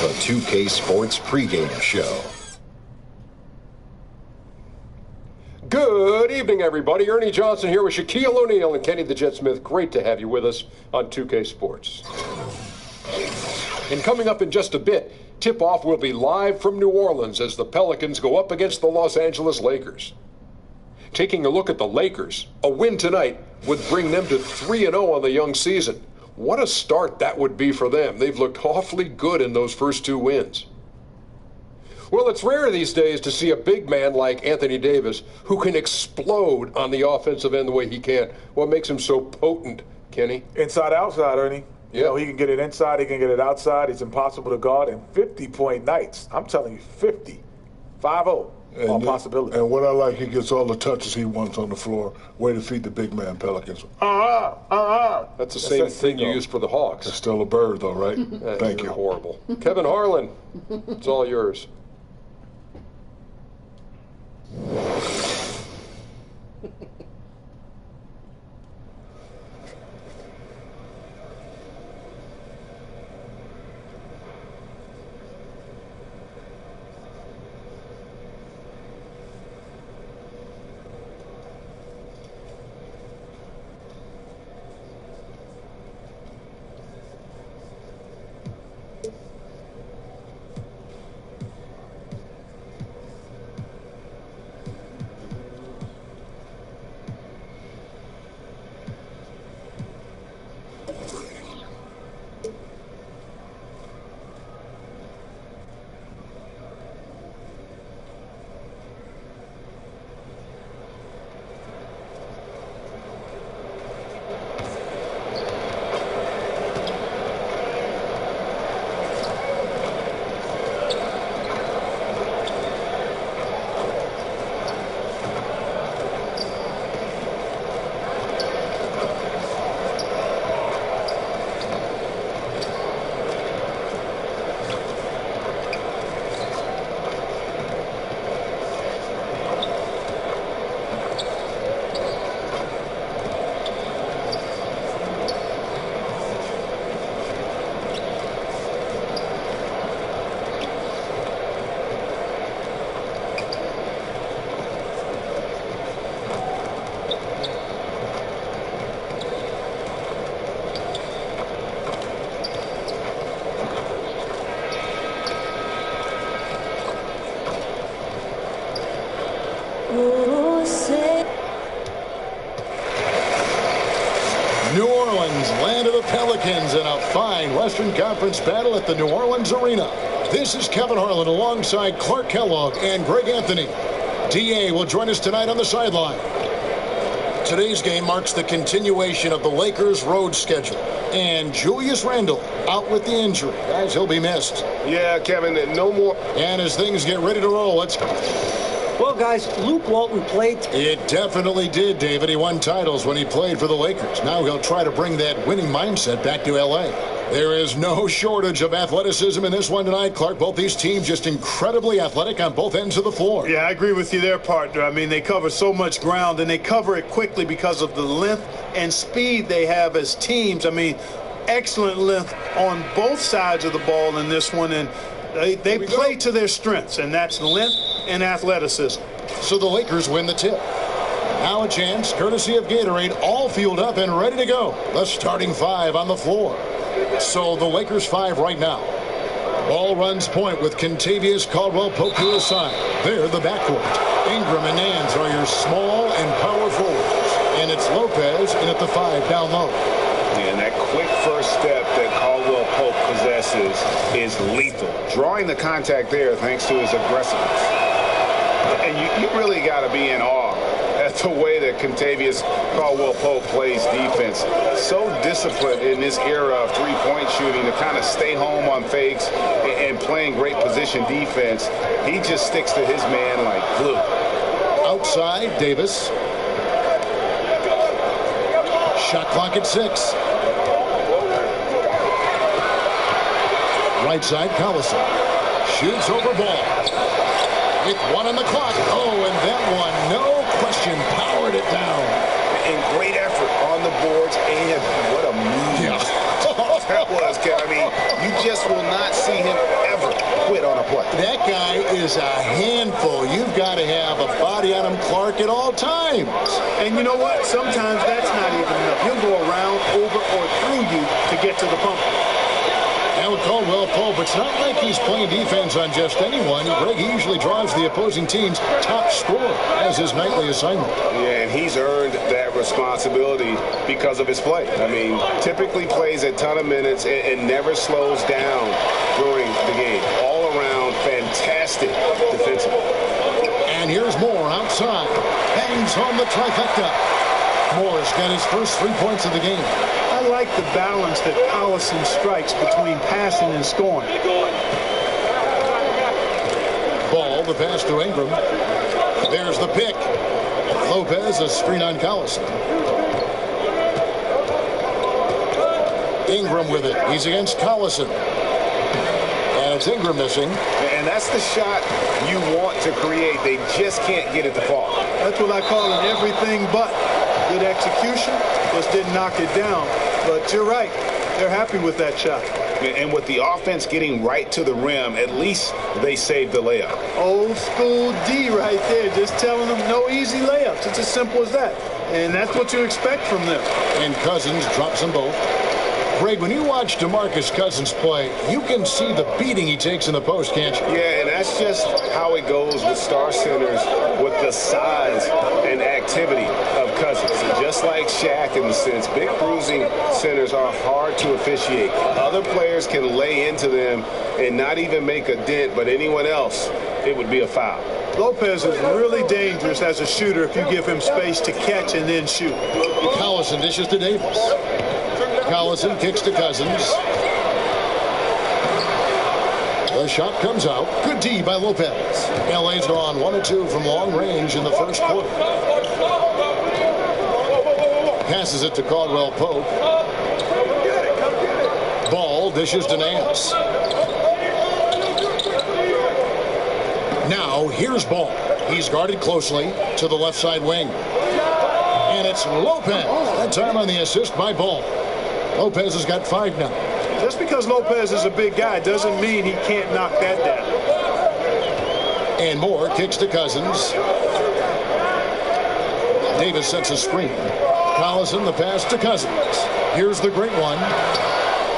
the 2K Sports pregame show. Good evening, everybody. Ernie Johnson here with Shaquille O'Neal and Kenny the Jet Smith. Great to have you with us on 2K Sports. And coming up in just a bit, tip-off will be live from New Orleans as the Pelicans go up against the Los Angeles Lakers. Taking a look at the Lakers, a win tonight would bring them to 3-0 on the young season. What a start that would be for them. They've looked awfully good in those first two wins. Well, it's rare these days to see a big man like Anthony Davis who can explode on the offensive end the way he can. What makes him so potent, Kenny? Inside, outside, Ernie. Yeah. You know, he can get it inside, he can get it outside. It's impossible to guard. And 50-point nights. I'm telling you, 50. 5-0. All possibility. And what I like, he gets all the touches he wants on the floor. Way to feed the big man, Pelicans. That's the same thing you use for the Hawks. It's still a bird, though, right? Thank you. Horrible. Kevin Harlan, it's all yours. New Orleans, land of the Pelicans, in a fine Western Conference battle at the New Orleans Arena. This is Kevin Harlan alongside Clark Kellogg and Greg Anthony. D.A. will join us tonight on the sideline. Today's game marks the continuation of the Lakers' road schedule. And Julius Randle out with the injury, as he'll be missed. Yeah, Kevin, no more. And as things get ready to roll, let's go. Well, guys, Luke Walton played. It definitely did, David. He won titles when he played for the Lakers. Now he'll try to bring that winning mindset back to L.A. There is no shortage of athleticism in this one tonight, Clark. Both these teams just incredibly athletic on both ends of the floor. Yeah, I agree with you there, partner. I mean, they cover so much ground, and they cover it quickly because of the length and speed they have as teams. I mean, excellent length on both sides of the ball in this one, and they play to their strengths, and that's length and athleticism. So the Lakers win the tip. Now a chance, courtesy of Gatorade, all fueled up and ready to go. The starting five on the floor. So the Lakers five right now. Ball runs point with Kentavious Caldwell-Pope to his side. They're the backcourt. Ingram and Nance are your small and power forwards. And it's Lopez in at the five down low. And that quick first step that Caldwell-Pope possesses is lethal. Drawing the contact there thanks to his aggressiveness. And you really got to be in awe at the way that Kentavious Caldwell-Pope plays defense. So disciplined in this era of three-point shooting to kind of stay home on fakes and playing great position defense. He just sticks to his man like glue. Outside, Davis. Shot clock at 6. Right side, Collison. Shoots over ball. With one on the clock. Oh, and that one, no question, powered it down. And great effort on the boards, and what a move. Yeah. That was, Ken. I mean, you just will not see him is a handful. You've got to have a body on him, Clark, at all times. And you know what? Sometimes that's not even enough. He'll go around, over, or through you to get to the pump. Now with Caldwell Pope, it's not like he's playing defense on just anyone. Greg, he usually drives the opposing team's top scorer as his nightly assignment. Yeah, and he's earned that responsibility because of his play. I mean, typically plays a ton of minutes and never slows down during the game. All around, fantastic defensively. And here's Moore outside. Bangs home the trifecta. Moore's got his first 3 points of the game. I like the balance that Collison strikes between passing and scoring. Ball, the pass to Ingram. There's the pick. Lopez, a screen on Collison. Ingram with it. He's against Collison. And it's Ingram missing. And that's the shot you want to create. They just can't get it to fall. That's what I call an everything but. Good execution, just didn't knock it down. But you're right, they're happy with that shot. And with the offense getting right to the rim, at least they saved the layup. Old school D right there, just telling them no easy layups. It's as simple as that. And that's what you expect from them. And Cousins drops them both. Greg, when you watch DeMarcus Cousins play, you can see the beating he takes in the post, can't you? Yeah, and that's just how it goes with star centers, with the size and activity of Cousins. And just like Shaq in the sense, big bruising centers are hard to officiate. Other players can lay into them and not even make a dent, but anyone else, it would be a foul. Lopez is really dangerous as a shooter if you give him space to catch and then shoot. Collison dishes to Davis. Collison kicks to Cousins. The shot comes out. Good D by Lopez. LA's gone 1 of 2 from long range in the first quarter. Passes it to Caldwell Pope. Ball dishes to Nance. Now here's Ball. He's guarded closely to the left side wing. And it's Lopez. That time on the assist by Ball. Lopez has got 5 now. Just because Lopez is a big guy doesn't mean he can't knock that down. And Moore kicks to Cousins. Davis sets a screen. Collison, the pass to Cousins. Here's the great one.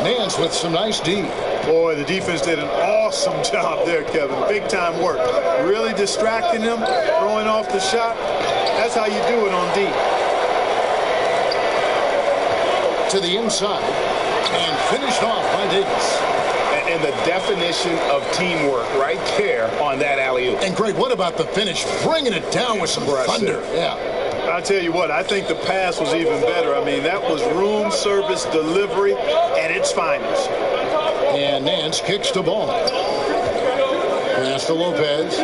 Nance with some nice D. Boy, the defense did an awesome job there, Kevin. Big time work. Really distracting him, throwing off the shot. That's how you do it on D. To the inside and finished off by Davis. And the definition of teamwork right there on that alley-oop. And Greg, what about the finish? Bringing it down with some thunder. Yeah. I'll tell you what, I think the pass was even better. I mean, that was room service delivery at its finest. And Nance kicks to Ball. Pass to Lopez.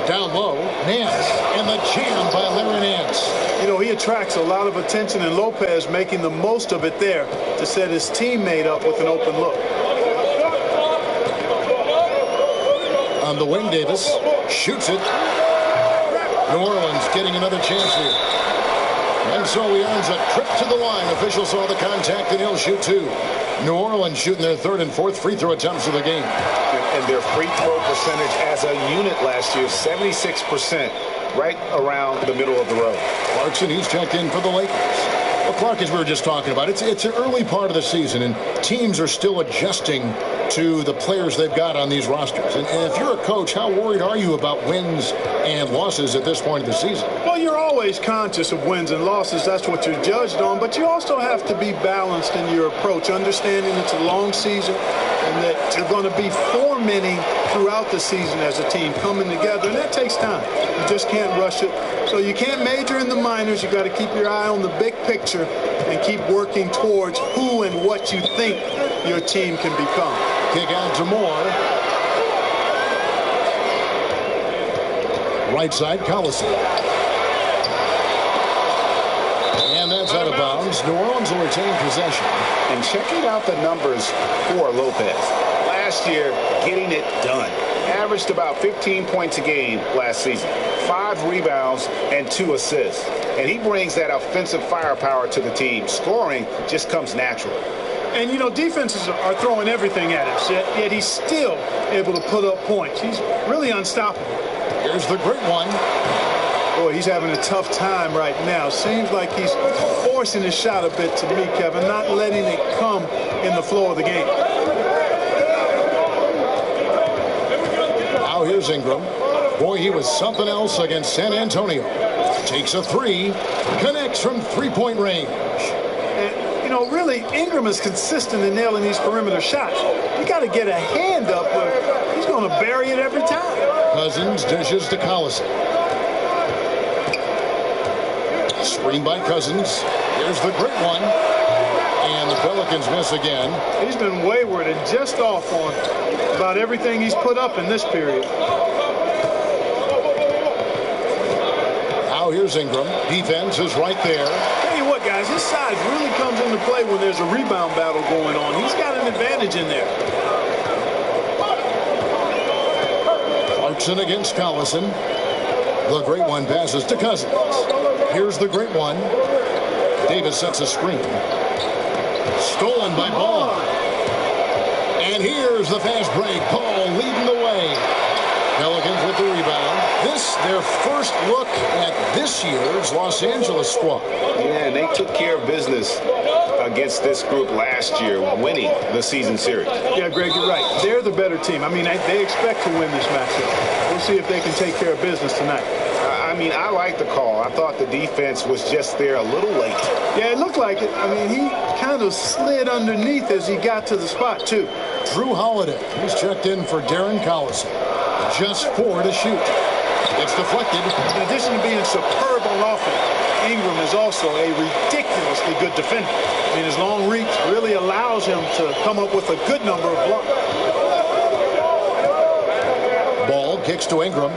Down low, Nance. And the jam by Larry Nance. You know, he attracts a lot of attention, and Lopez making the most of it there to set his teammate up with an open look. On the wing, Davis shoots it. New Orleans getting another chance here. And so he earns a trip to the line. Officials saw the contact, and he'll shoot 2. New Orleans shooting their 3rd and 4th free throw attempts of the game. And their free throw percentage as a unit last year, 76%. Right around the middle of the road. Clarkson, he's checked in for the Lakers. Well, Clark, as we were just talking about, it's an early part of the season, and teams are still adjusting to the players they've got on these rosters. And if you're a coach, how worried are you about wins and losses at this point of the season? Well, you're always conscious of wins and losses. That's what you're judged on. But you also have to be balanced in your approach, understanding it's a long season and that you're going to be foremanning throughout the season as a team coming together, and that takes time. You just can't rush it. So you can't major in the minors. You got to keep your eye on the big picture and keep working towards who and what you think your team can become. Kick out to Moore. Right side, Collison. And that's out of bounds. New Orleans will retain possession. And checking out the numbers for Lopez. Last year, getting it done. Averaged about 15 points a game last season. 5 rebounds and 2 assists. And he brings that offensive firepower to the team. Scoring just comes naturally. And, you know, defenses are throwing everything at him, yet he's still able to put up points. He's really unstoppable. Here's the great one. Boy, he's having a tough time right now. Seems like he's forcing his shot a bit to me, Kevin, not letting it come in the flow of the game. Now here's Ingram. Boy, he was something else against San Antonio. Takes a three, connects from three-point range. And, you know, really, Ingram is consistent in nailing these perimeter shots. You got to get a hand up, but he's going to bury it every time. Cousins dishes to Collison. Screen by Cousins. Here's the great one. And the Pelicans miss again. He's been wayward and just off on about everything he's put up in this period. Now here's Ingram. Defense is right there. Tell you what, guys, his size really comes into play when there's a rebound battle going on. He's got an advantage in there. Clarkson against Collison. The great one passes to Cousins. Here's the great one. Davis sets a screen. Stolen by Ball. And here's the fast break. Paul leading the way. Pelicans with the rebound. This, their first look at this year's Los Angeles squad. Yeah, and they took care of business against this group last year, winning the season series. Yeah, Greg, you're right. They're the better team. I mean, they expect to win this matchup. We'll see if they can take care of business tonight. I mean, I like the call. I thought the defense was just there a little late. Yeah, it looked like it. I mean, he kind of slid underneath as he got to the spot, too. Drew Holiday, who's checked in for Darren Collison. Just 4 to shoot. It's deflected. In addition to being superb on offense, Ingram is also a ridiculously good defender. I mean, his long reach really allows him to come up with a good number of blocks. Ball kicks to Ingram.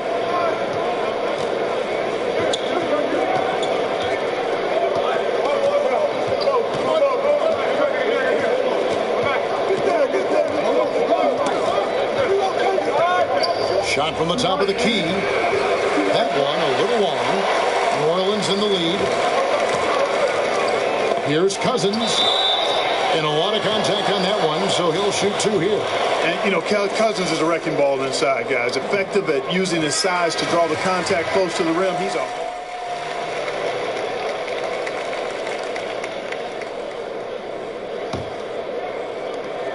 Shot from the top of the key. That one a little long. New Orleans in the lead. Here's Cousins. And a lot of contact on that one, so he'll shoot 2 here. And, you know, Cousins is a wrecking ball inside, guys. Effective at using his size to draw the contact close to the rim. He's off.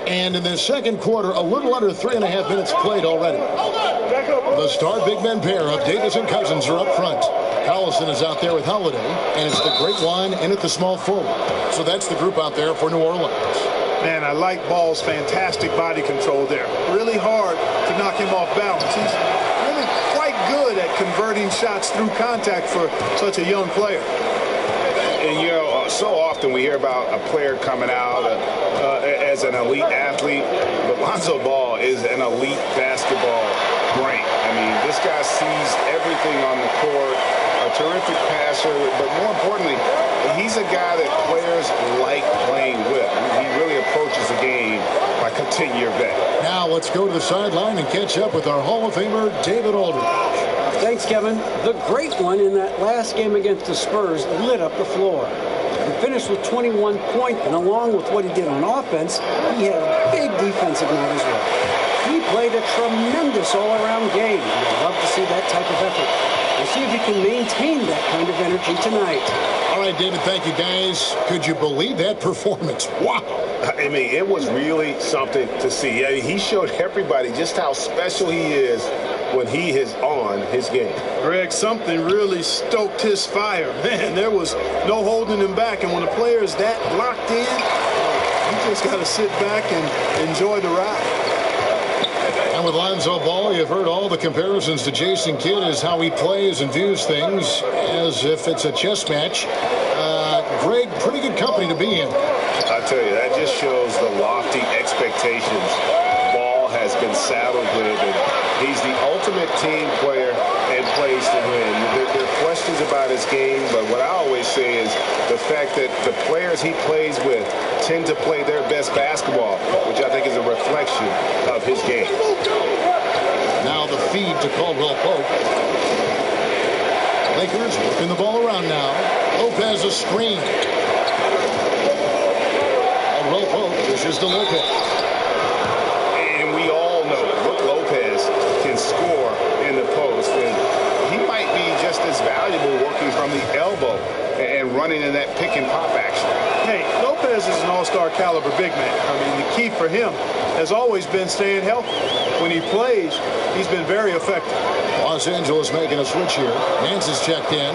And in the second quarter, a little under 3.5 minutes played already. The star big men pair of Davis and Cousins are up front. Collison is out there with Holiday, and it's the great one in at the small forward. So that's the group out there for New Orleans. Man, I like Ball's fantastic body control there. Really hard to knock him off balance. He's really quite good at converting shots through contact for such a young player. And, you know, so often we hear about a player coming out as an elite athlete, but Lonzo Ball is an elite basketball brain. I mean, this guy sees everything on the court, a terrific passer, but more importantly, he's a guy that players like playing with. He really approaches the game like a 10-year vet. Now let's go to the sideline and catch up with our Hall of Famer, David Aldridge. Thanks, Kevin. The great one in that last game against the Spurs lit up the floor. He finished with 21 points, and along with what he did on offense, he had a big defensive night as well. He played a tremendous all-around game, and I'd love to see that type of effort. We'll see if he can maintain that kind of energy tonight. All right, David, thank you, guys. Could you believe that performance? Wow. I mean, it was really something to see. I mean, he showed everybody just how special he is when he is on his game. Greg, something really stoked his fire. Man, there was no holding him back. And when a player is that locked in, you just got to sit back and enjoy the ride. And with Lonzo Ball, you've heard all the comparisons to Jason Kidd as how he plays and views things as if it's a chess match. Greg, pretty good company to be in. I tell you, that just shows the lofty expectations Ball has been saddled with. And he's the ultimate team player and plays to win. There are questions about his game, but what I always say is the fact that the players he plays with tend to play their best basketball, which I think is a reflection of his game. Now the feed to Caldwell Pope. Lakers working the ball around now. Lopez a screen. Caldwell Pope Dishes to Lopez. And we all know Brook Lopez can score in the post. And he might be just as valuable working from the elbow and running in that pick and pop action. Hey, Lopez is an all-star caliber big man. I mean, the key for him has always been staying healthy. When he plays, he's been very effective. Los Angeles making a switch here. Nance is checked in.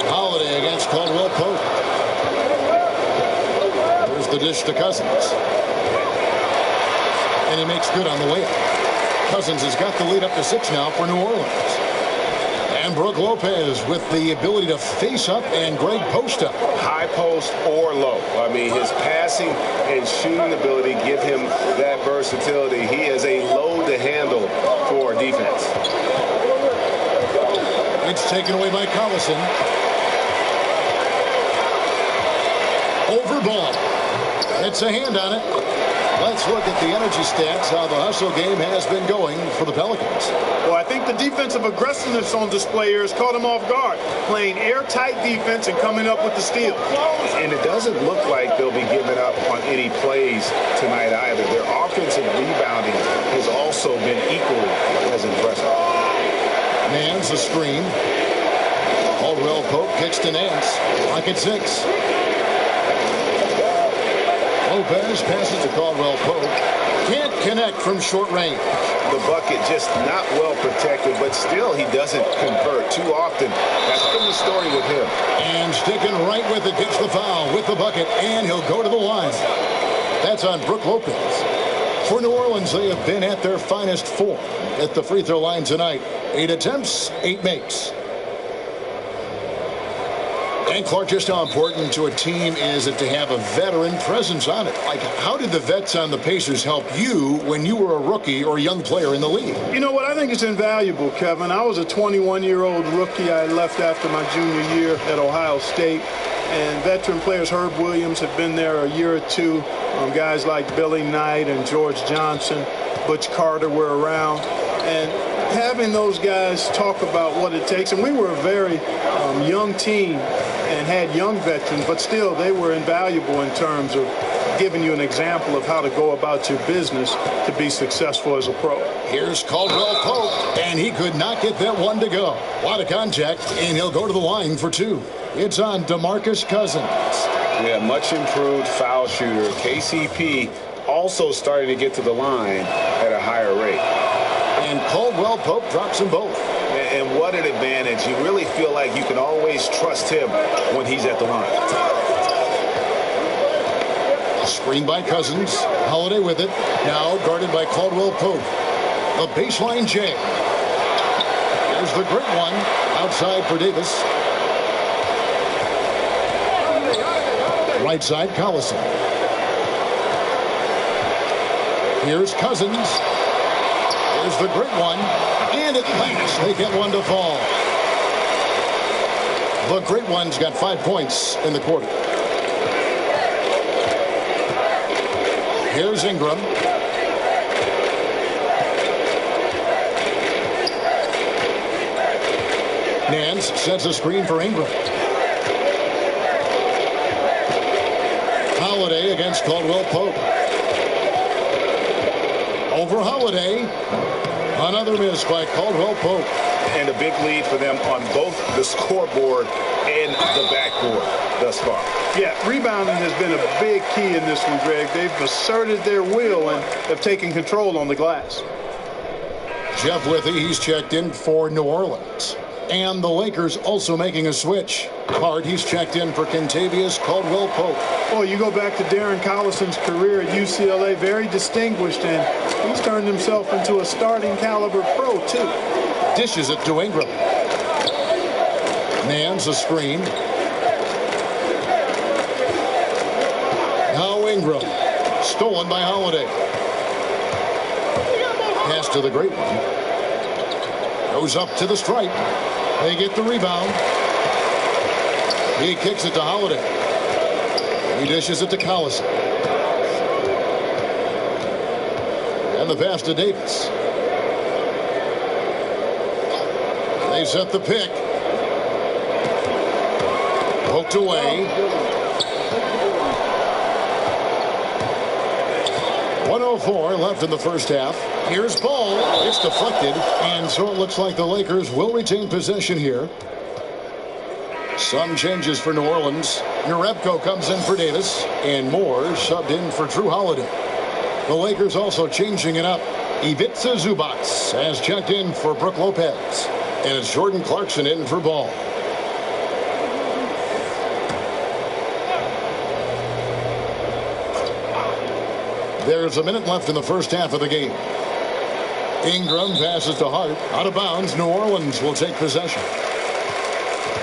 Holiday against Caldwell Pope. There's the dish to Cousins. And he makes good on the way up. Cousins has got the lead up to 6 now for New Orleans. And Brook Lopez with the ability to face up and Greg post up. High post or low. I mean, his passing and shooting ability give him that versatility. He is a load to handle for defense. It's taken away by Collison. Over ball. It's a hand on it. Let's look at the energy stats, how the hustle game has been going for the Pelicans. Well, I think the defensive aggressiveness on display here has caught him off guard, playing airtight defense and coming up with the steal. And it doesn't look like they'll be giving up on any plays tonight either. Their offensive rebounding has also been equally as impressive. Nance a screen. Caldwell Pope kicks to Nance. Pocket 6. Lopez passes to Caldwell Pope. Can't connect from short range. The bucket just not well protected, but still he doesn't convert too often. That's been the story with him. And sticking right with it, gets the foul with the bucket, and he'll go to the line. That's on Brook Lopez. For New Orleans, they have been at their finest form at the free throw line tonight. 8 attempts, 8 makes. And Clark, just how important to a team is it to have a veteran presence on it? Like, how did the vets on the Pacers help you when you were a rookie or a young player in the league? You know what? I think it's invaluable, Kevin. I was a 21-year-old rookie. I left after my junior year at Ohio State. And veteran players, Herb Williams, have been there a year or two. Guys like Billy Knight and George Johnson, Butch Carter were around. And having those guys talk about what it takes. And we were a very young team and had young veterans, but still they were invaluable in terms of giving you an example of how to go about your business to be successful as a pro. Here's Caldwell Pope, and he could not get that one to go. A lot of contact, and he'll go to the line for 2. It's on DeMarcus Cousins. Yeah, much improved foul shooter. KCP also starting to get to the line at a higher rate. And Caldwell Pope drops them both. And what an advantage. You really feel like you can always trust him when he's at the line. Screen by Cousins. Holiday with it. Now guarded by Caldwell Pope. The baseline J. Here's the great one. Outside for Davis. Right side, Collison. Here's Cousins. Here's the great one. And at last, they get one to fall. The great one's got 5 points in the quarter. Here's Ingram. Nance sets a screen for Ingram. Holiday against Caldwell Pope. Over Holiday. Another miss by Caldwell Pope. And a big lead for them on both the scoreboard and the backboard thus far. Yeah, rebounding has been a big key in this one, Greg. They've asserted their will and have taken control on the glass. Jeff Withy, he's checked in for New Orleans. And the Lakers also making a switch. Hard, he's checked in for Kentavious Caldwell Pope. Well, you go back to Darren Collison's career at UCLA, very distinguished, and he's turned himself into a starting caliber pro, too. Dishes it to Ingram. Nance a screen. Now Ingram. Stolen by Holiday. Pass to the great one. Goes up to the stripe. They get the rebound. He kicks it to Holiday. He dishes it to Collison. And the pass to Davis. They set the pick. Poked away. 1:04 left in the first half. Here's ball. It's deflected, and so it looks like the Lakers will retain possession here. Some changes for New Orleans. Jerebko comes in for Davis, and Moore subbed in for Drew Holiday. The Lakers also changing it up. Ivica Zubac has checked in for Brook Lopez, and it's Jordan Clarkson in for Ball. There's a minute left in the first half of the game. Ingram passes to Hart. Out of bounds, New Orleans will take possession.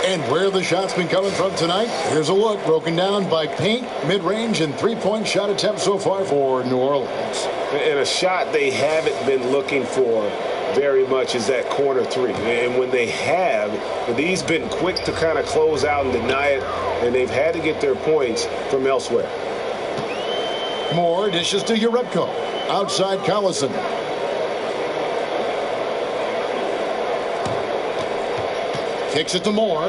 And where the shots been coming from tonight, here's a look broken down by paint, mid-range, and three-point shot attempts so far for New Orleans. And a shot they haven't been looking for very much is that corner three. And when they have, he's been quick to kind of close out and deny it, and they've had to get their points from elsewhere. Moore dishes to Jerebko. Outside Collison. Kicks it to Moore.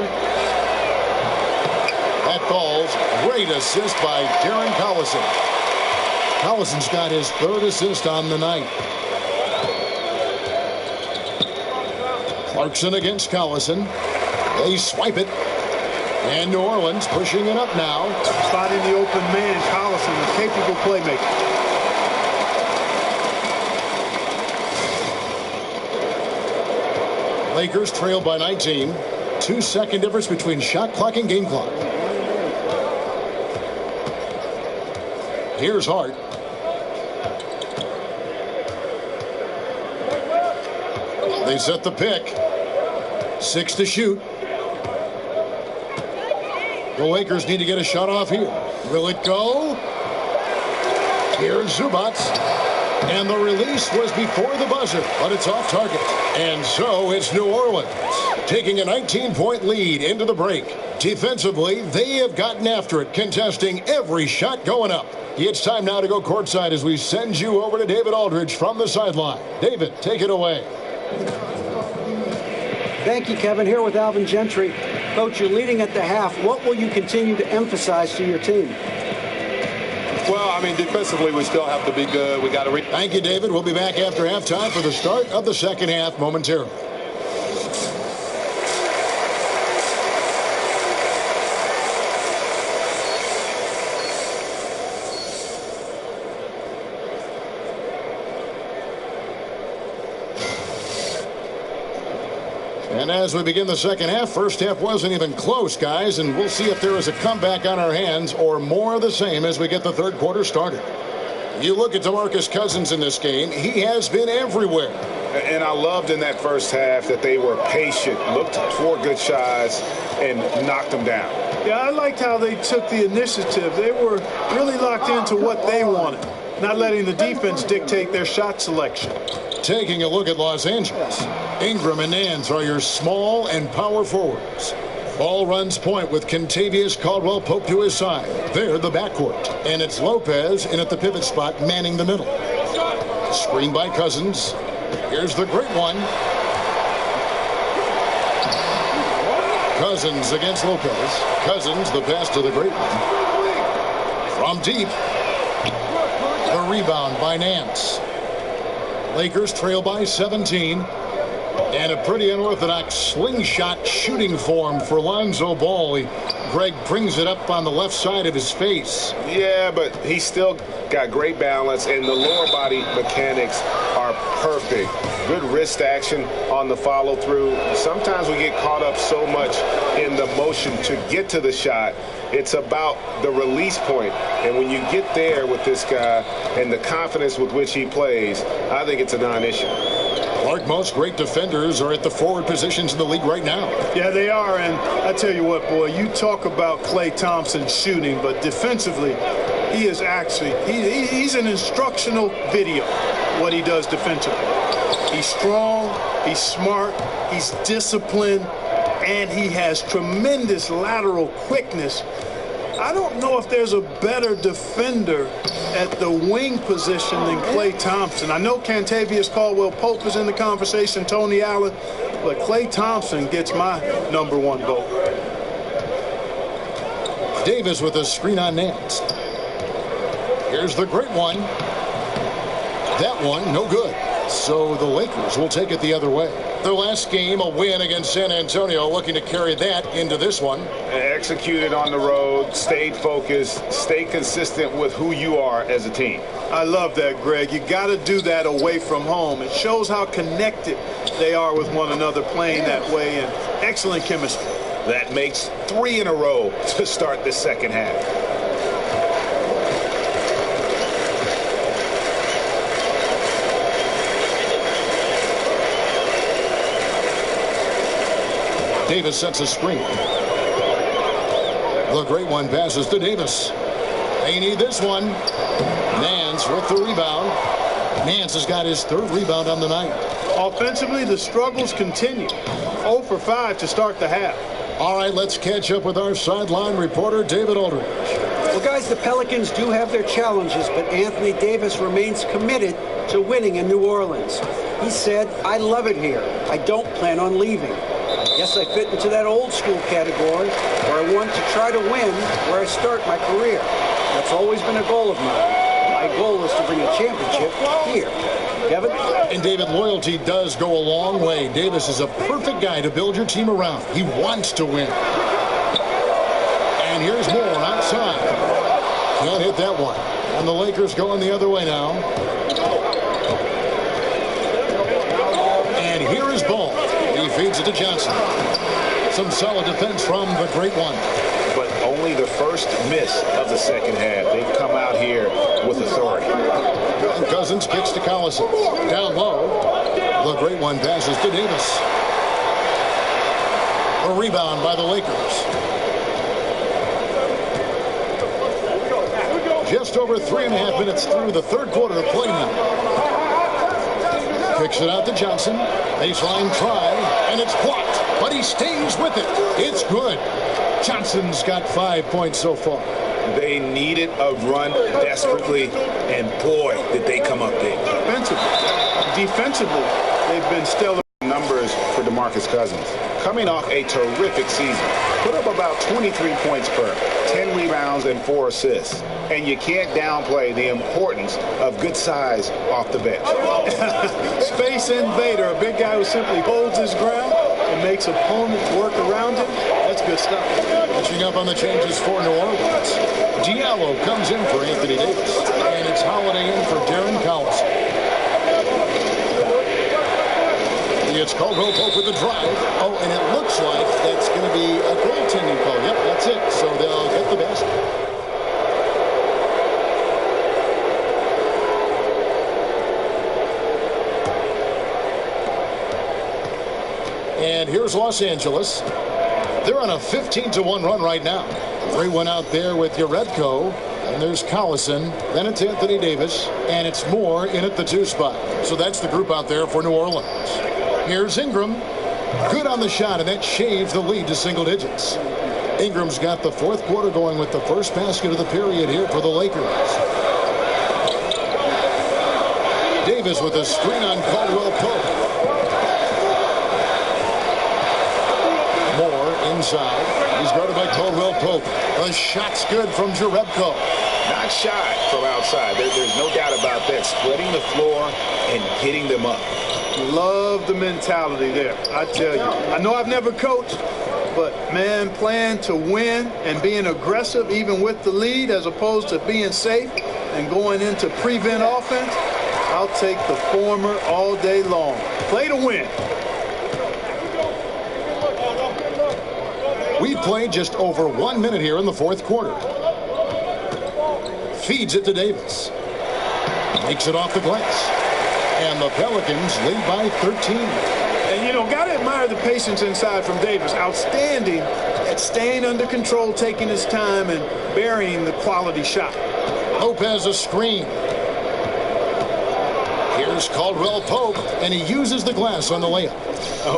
That falls. Great assist by Darren Collison. Collison's got his third assist on the night. Clarkson against Collison. They swipe it. And New Orleans pushing it up now. Spotting the open man, Collison, a capable playmaker. Lakers trail by 19. 2-second difference between shot clock and game clock. Here's Hart. They set the pick. 6 to shoot. The Lakers need to get a shot off here. Will it go? Here's Zubac. And the release was before the buzzer, but it's off target. And so it's New Orleans taking a 19-point lead into the break. Defensively, they have gotten after it, contesting every shot going up. It's time now to go courtside as we send you over to David Aldridge from the sideline. David, take it away. Thank you, Kevin. Here with Alvin Gentry. Coach, you're leading at the half. What will you continue to emphasize to your team? Well, I mean, defensively, we still have to be good. We got to Thank you, David. We'll be back after halftime for the start of the second half momentarily. And as we begin the second half, first half wasn't even close, guys, and we'll see if there is a comeback on our hands or more of the same as we get the third quarter started. You look at DeMarcus Cousins in this game, he has been everywhere. And I loved in that first half that they were patient, looked for good shots, and knocked them down. Yeah, I liked how they took the initiative. They were really locked into what they wanted, not letting the defense dictate their shot selection. Taking a look at Los Angeles, Ingram and Nance are your small and power forwards. Ball runs point with Kentavious Caldwell-Pope to his side. They're the backcourt. And it's Lopez in at the pivot spot, manning the middle. Screen by Cousins. Here's the great one. Cousins against Lopez. Cousins, the pass to the great one. From deep. The rebound by Nance. Lakers trail by 17. And a pretty unorthodox slingshot shooting form for Lonzo Ball. Greg brings it up on the left side of his face. Yeah, but he's still got great balance, and the lower body mechanics are perfect. Good wrist action on the follow-through. Sometimes we get caught up so much in the motion to get to the shot. It's about the release point. And when you get there with this guy and the confidence with which he plays, I think it's a non-issue. Clark, most great defenders are at the forward positions in the league right now. Yeah, they are, and I tell you what, boy, you talk about Klay Thompson shooting, but defensively, he is actually, he's an instructional video, what he does defensively. He's strong, he's smart, he's disciplined, and he has tremendous lateral quickness. I don't know if there's a better defender at the wing position than Klay Thompson. I know Kentavious Caldwell-Pope is in the conversation, Tony Allen, but Klay Thompson gets my number one vote. Davis with a screen on Nance. Here's the great one. That one, no good. So the Lakers will take it the other way. Their last game, a win against San Antonio, looking to carry that into this one. Executed on the road, stayed focused, stay consistent with who you are as a team. I love that, Greg. You got to do that away from home. It shows how connected they are with one another playing that way, and excellent chemistry. That makes 3 in a row to start the second half. Davis sets a screen. The great one passes to Davis. They need this one. Nance with the rebound. Nance has got his 3rd rebound on the night. Offensively, the struggles continue. 0 for 5 to start the half. All right, let's catch up with our sideline reporter, David Aldridge. Well, guys, the Pelicans do have their challenges, but Anthony Davis remains committed to winning in New Orleans. He said, "I love it here. I don't plan on leaving. Yes, I fit into that old school category where I want to try to win where I start my career. That's always been a goal of mine. My goal is to bring a championship here." Kevin? And David, loyalty does go a long way. Davis is a perfect guy to build your team around. He wants to win. And here's Moore outside. Can't hit that one. And the Lakers going the other way now. And here is Ball. He feeds it to Johnson. Some solid defense from the great one. But only the first miss of the second half. They've come out here with authority. And Cousins kicks to Collison. Down low. The great one passes to Davis. A rebound by the Lakers. Just over 3.5 minutes through the 3rd quarter of play now. Kicks it out to Johnson. Baseline try, and it's blocked, but he stays with it. It's good. Johnson's got 5 points so far. They needed a run desperately, and boy, did they come up big. Defensively, they've been stellar. Numbers for DeMarcus Cousins. Coming off a terrific season. Put up about 23 points per, 10 rebounds, and 4 assists. And you can't downplay the importance of good size off the bench. Space invader, a big guy who simply holds his ground and makes opponents work around him. That's good stuff. Catching up on the changes for New Orleans. Diallo comes in for Anthony Davis. And it's Holiday in for Darren Collison. It's Caldwell Pope with the drive. Oh, and it looks like that's going to be a goaltending call. Yep, that's it. So they'll get the basket. And here's Los Angeles. They're on a 15-1 run right now. Great one out there with Yaredko. And there's Collison. Then it's Anthony Davis. And it's Moore in at the 2 spot. So that's the group out there for New Orleans. Here's Ingram. Good on the shot, and that shaves the lead to single digits. Ingram's got the 4th quarter going with the first basket of the period here for the Lakers. Davis with a screen on Caldwell Pope. Moore inside. He's guarded by Caldwell Pope. The shot's good from Jerebko. Not shy from outside. There's no doubt about that. Spreading the floor and getting them up. Love the mentality there, I tell you. I know I've never coached, but, man, playing to win and being aggressive even with the lead as opposed to being safe and going into prevent offense, I'll take the former all day long. Play to win. We've played just over 1 minute here in the 4th quarter. Feeds it to Davis. Makes it off the glass. And the Pelicans lead by 13. And, you know, got to admire the patience inside from Davis. Outstanding at staying under control, taking his time, and burying the quality shot. Lopez a screen. Here's Caldwell Pope, and he uses the glass on the layup.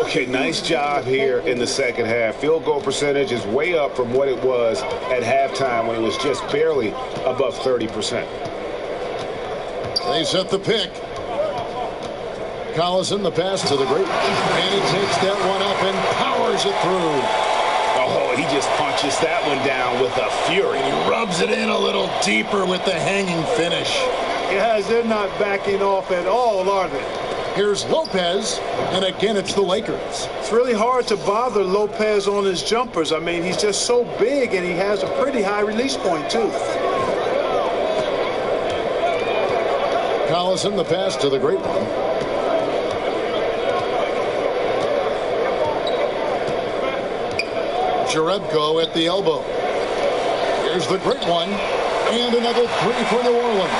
Okay, nice job here in the second half. Field goal percentage is way up from what it was at halftime when it was just barely above 30%. They set the pick. Collison, the pass to the great. And he takes that one up and powers it through. Oh, he just punches that one down with a fury. He rubs it in a little deeper with the hanging finish. Guys, they're not backing off at all, are they? Here's Lopez, and again it's the Lakers. It's really hard to bother Lopez on his jumpers. I mean, he's just so big, and he has a pretty high release point, too. Collison, the pass to the great one. Jerebko at the elbow. Here's the great one, and another three for New Orleans.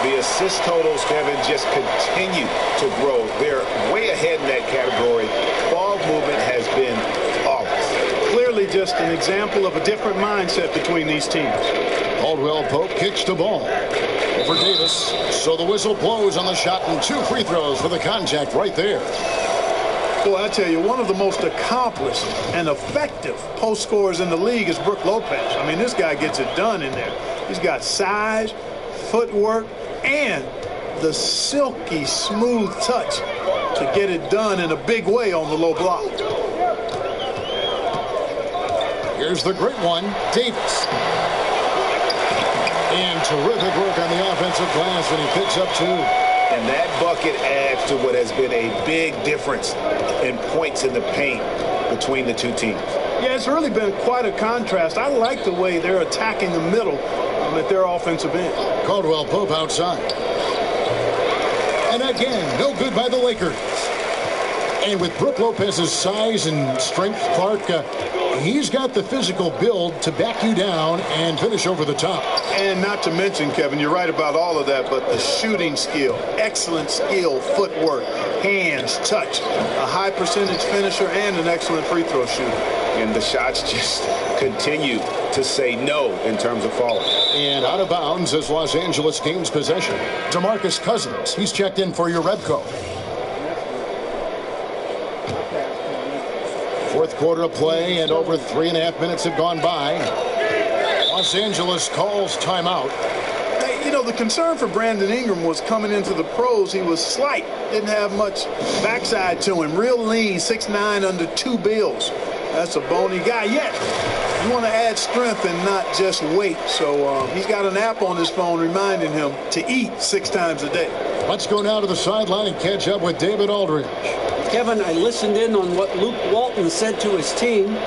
The assist totals, Kevin, just continue to grow. They're way ahead in that category. Ball movement has been flawless. Clearly just an example of a different mindset between these teams. Caldwell Pope kicks the ball for Davis. So the whistle blows on the shot, and 2 free throws for the contact right there. Boy, I tell you, one of the most accomplished and effective post scorers in the league is Brook Lopez. I mean, this guy gets it done in there. He's got size, footwork, and the silky smooth touch to get it done in a big way on the low block. Here's the great one, Davis. And terrific work on the offensive glass when he picks up 2. And that bucket adds to what has been a big difference in points in the paint between the two teams. Yeah, it's really been quite a contrast. I like the way they're attacking the middle at their offensive end. Caldwell Pope outside. And again, no good by the Lakers. And with Brook Lopez's size and strength, Clark, he's got the physical build to back you down and finish over the top. And not to mention, Kevin, you're right about all of that, but the shooting skill, excellent skill, footwork, hands, touch, a high percentage finisher, and an excellent free throw shooter. And the shots just continue to say no in terms of falling. And out of bounds as Los Angeles gains possession. DeMarcus Cousins, he's checked in for Jerebko. Fourth quarter of play, and over 3.5 minutes have gone by. Los Angeles calls timeout. Hey, you know, the concern for Brandon Ingram was coming into the pros. He was slight, didn't have much backside to him. Real lean, 6'9", under 2 bills. That's a bony guy. Yet, you want to add strength and not just weight. So he's got an app on his phone reminding him to eat 6 times a day. Let's go now to the sideline and catch up with David Aldridge. Kevin, I listened in on what Luke Walton said to his team.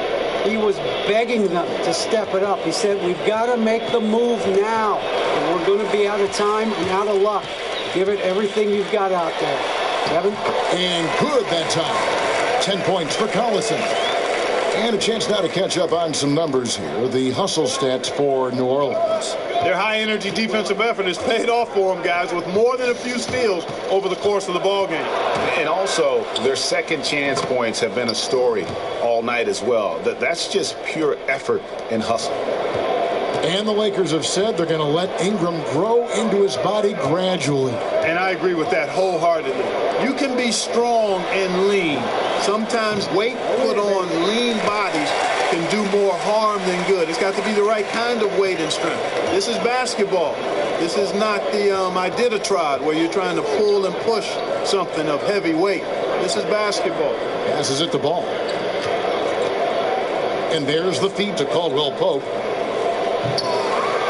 He was begging them to step it up. He said, we've got to make the move now. And we're going to be out of time and out of luck. Give it everything you've got out there. Kevin? And good that time. 10 points for Collison. And a chance now to catch up on some numbers here. The hustle stats for New Orleans. Their high-energy defensive effort has paid off for them, guys, with more than a few steals over the course of the ballgame. And also, their second chance points have been a story all night as well. That's just pure effort and hustle. And the Lakers have said they're going to let Ingram grow into his body gradually. And I agree with that wholeheartedly. You can be strong and lean. Sometimes weight put on lean bodies can do more harm than good. It's got to be the right kind of weight and strength. This is basketball. This is not the Iditarod where you're trying to pull and push something of heavy weight. This is basketball. Passes it the ball. And there's the feed to Caldwell Pope.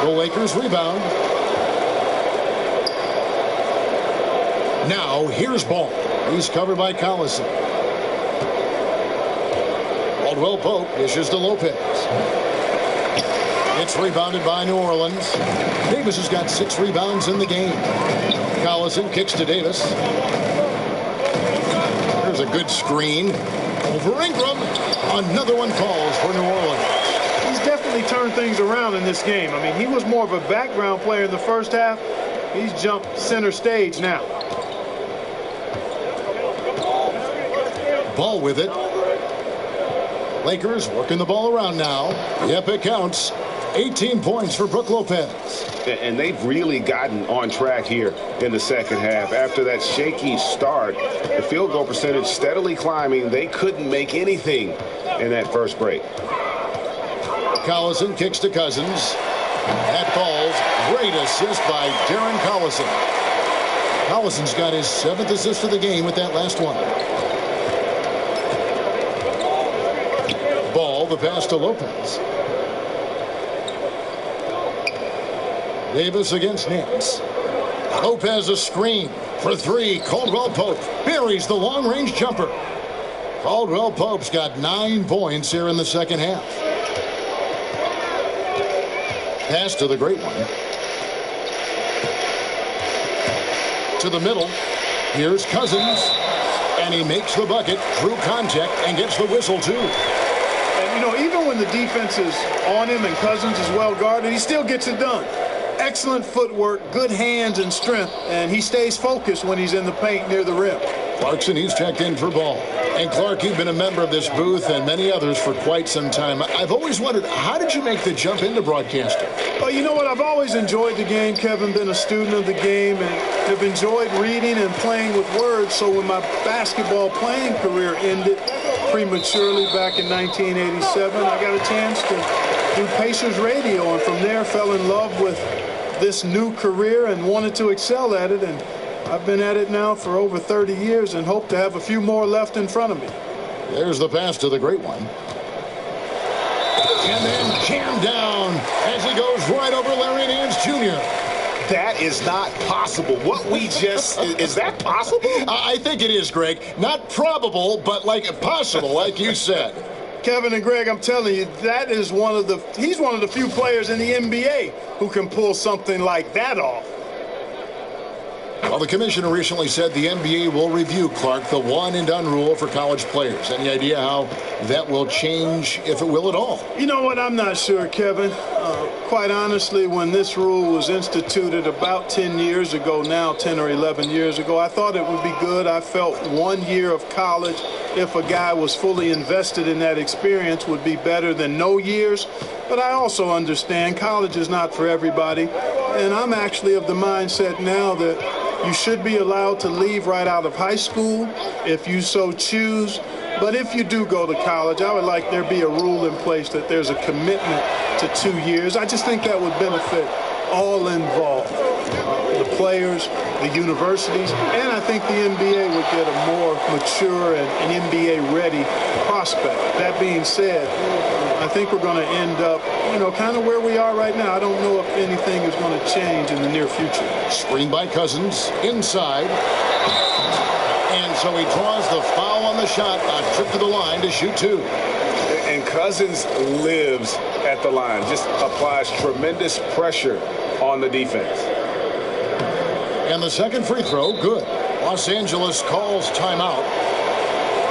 The Lakers rebound. Now here's Ball. He's covered by Collison. Caldwell Pope dishes to Lopez. It's rebounded by New Orleans. Davis has got 6 rebounds in the game. Collison kicks to Davis. There's a good screen. Over Ingram. Another one falls for New Orleans. He's definitely turned things around in this game. I mean, he was more of a background player in the first half. He's jumped center stage now. Ball with it. Lakers working the ball around now. Yep, it counts. 18 points for Brook Lopez. And they've really gotten on track here in the second half. After that shaky start, the field goal percentage steadily climbing. They couldn't make anything in that first break. Collison kicks to Cousins. That falls. Great assist by Darren Collison. Collison's got his 7th assist of the game with that last one. Ball, the pass to Lopez. Davis against Nance. Lopez a screen for three. Caldwell Pope buries the long-range jumper. Caldwell Pope's got 9 points here in the second half. Pass to the great one. To the middle. Here's Cousins. And he makes the bucket through contact and gets the whistle, too. And, you know, even when the defense is on him and Cousins is well guarded, he still gets it done. Excellent footwork, good hands and strength, and he stays focused when he's in the paint near the rim. Clarkson, he's checked in for ball. And Clark, you've been a member of this booth and many others for quite some time. I've always wondered, how did you make the jump into broadcasting? Well, you know what? I've always enjoyed the game, Kevin, been a student of the game, and have enjoyed reading and playing with words. So when my basketball playing career ended prematurely back in 1987, I got a chance to do Pacers radio, and from there fell in love with this new career and wanted to excel at it. And I've been at it now for over 30 years and hope to have a few more left in front of me. There's the pass to the great one. And then jammed down as he goes right over Larry Nance Jr. That is not possible. What we just, is that possible? I think it is, Greg. Not probable, but like possible, like you said. Kevin and Greg, I'm telling you, that is he's one of the few players in the NBA who can pull something like that off. Well, the commissioner recently said the NBA will review, Clark, the one-and-done rule for college players. Any idea how that will change, if it will at all? You know what? I'm not sure, Kevin. Quite honestly, when this rule was instituted about 10 years ago now, 10 or 11 years ago, I thought it would be good. I felt 1 year of college, if a guy was fully invested in that experience, would be better than no years. But I also understand college is not for everybody. And I'm actually of the mindset now that you should be allowed to leave right out of high school if you so choose. But if you do go to college, I would like there be a rule in place that there's a commitment to 2 years. I just think that would benefit all involved, the players, the universities, and I think the NBA would get a more mature and NBA-ready prospect. That being said, I think we're going to end up, kind of where we are right now. I don't know if anything is going to change in the near future. Screen by Cousins, inside. And so he draws the foul on the shot, a trip to the line to shoot 2. And Cousins lives at the line, just applies tremendous pressure on the defense. And the second free throw, good. Los Angeles calls timeout.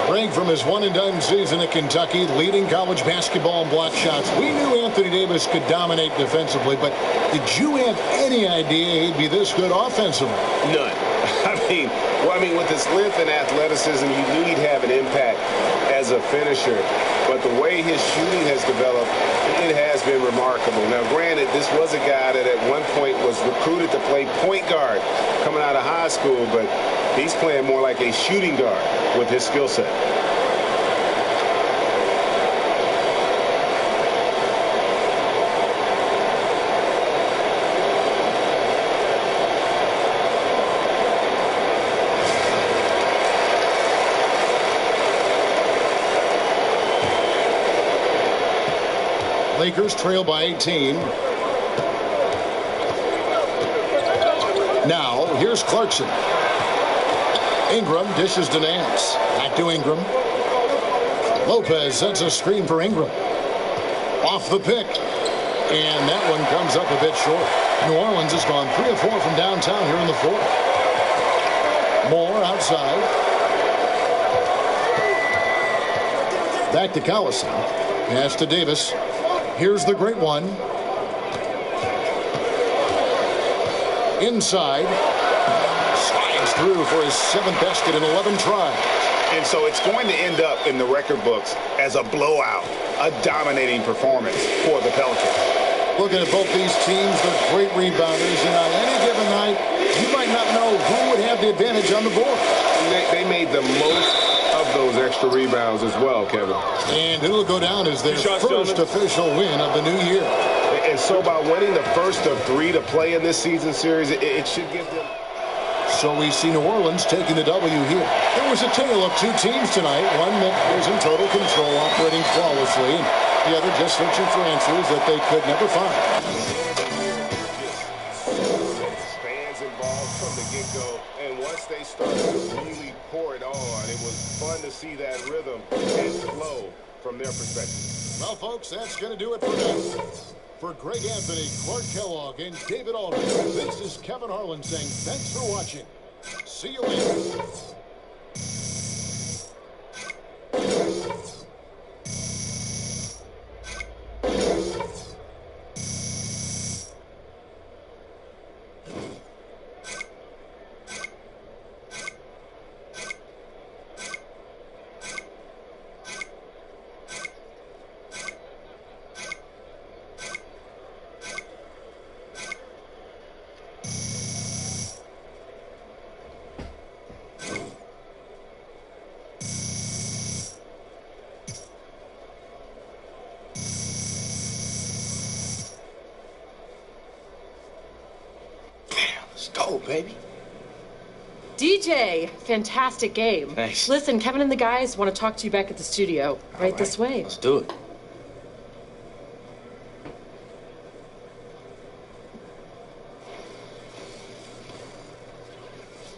Greg, from his one-and-done season at Kentucky, leading college basketball in block shots. We knew Anthony Davis could dominate defensively, but did you have any idea he'd be this good offensively? None. I mean, with his length and athleticism, you knew he'd have an impact as a finisher. But the way his shooting has developed, it has been remarkable. Now, granted, this was a guy that at one point was recruited to play point guard coming out of high school, but he's playing more like a shooting guard with his skill set. Lakers trail by 18. Now, here's Clarkson. Ingram dishes to Nance. Back to Ingram. Lopez sets a screen for Ingram. Off the pick. And that one comes up a bit short. New Orleans has gone 3 of 4 from downtown here in the fourth. Moore outside. Back to Collison. Pass to Davis. Here's the great one. Inside. Slides through for his 7th basket in 11 tries. And so it's going to end up in the record books as a blowout, a dominating performance for the Pelicans. Looking at both these teams, they're great rebounders, and on any given night, you might not know who would have the advantage on the board. They made the most of those extra rebounds as well, Kevin. And it'll go down as their first official win of the new year. And so by winning the first of 3 to play in this season series, it should give them... So we see New Orleans taking the W here. It was a tale of 2 teams tonight. One that was in total control, operating flawlessly, and the other just searching for answers that they could never find. Fans involved. get-go, and once they started to really pour it on, it was fun to see that rhythm and flow from their perspective. Well, folks, that's going to do it for now. For Greg Anthony, Clark Kellogg, and David Aldridge, this is Kevin Harlan saying thanks for watching. See you later. Let's go, baby. DJ, fantastic game. Thanks. Listen, Kevin and the guys want to talk to you back at the studio. Right this way. Let's do it.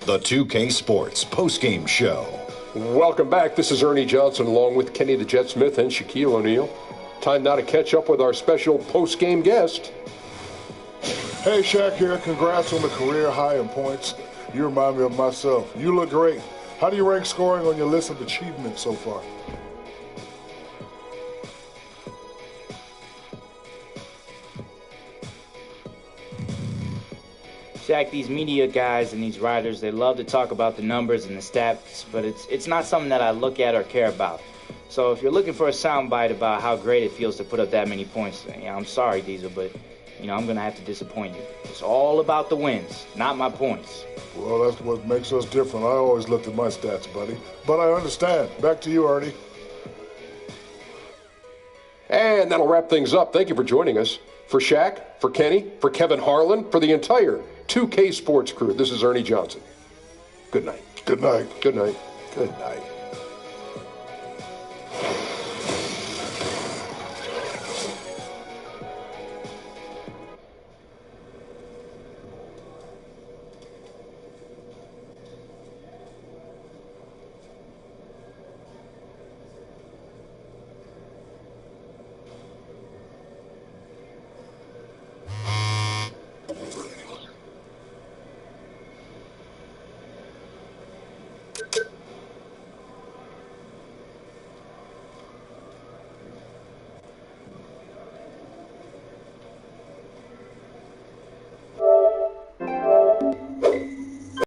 The 2K Sports postgame show. Welcome back. This is Ernie Johnson along with Kenny the Jet Smith and Shaquille O'Neal. Time now to catch up with our special postgame guest. Hey, Shaq here. Congrats on the career high in points. You remind me of myself. You look great. How do you rank scoring on your list of achievements so far? Shaq, these media guys and these writers, they love to talk about the numbers and the stats, but it's not something that I look at or care about. So if you're looking for a soundbite about how great it feels to put up that many points, I'm sorry, Diesel, but I'm going to have to disappoint you. It's all about the wins, not my points. Well, that's what makes us different. I always looked at my stats, buddy. But I understand. Back to you, Ernie. And that'll wrap things up. Thank you for joining us. For Shaq, for Kenny, for Kevin Harlan, for the entire 2K Sports crew, this is Ernie Johnson. Good night. Good night. Good night. Good night.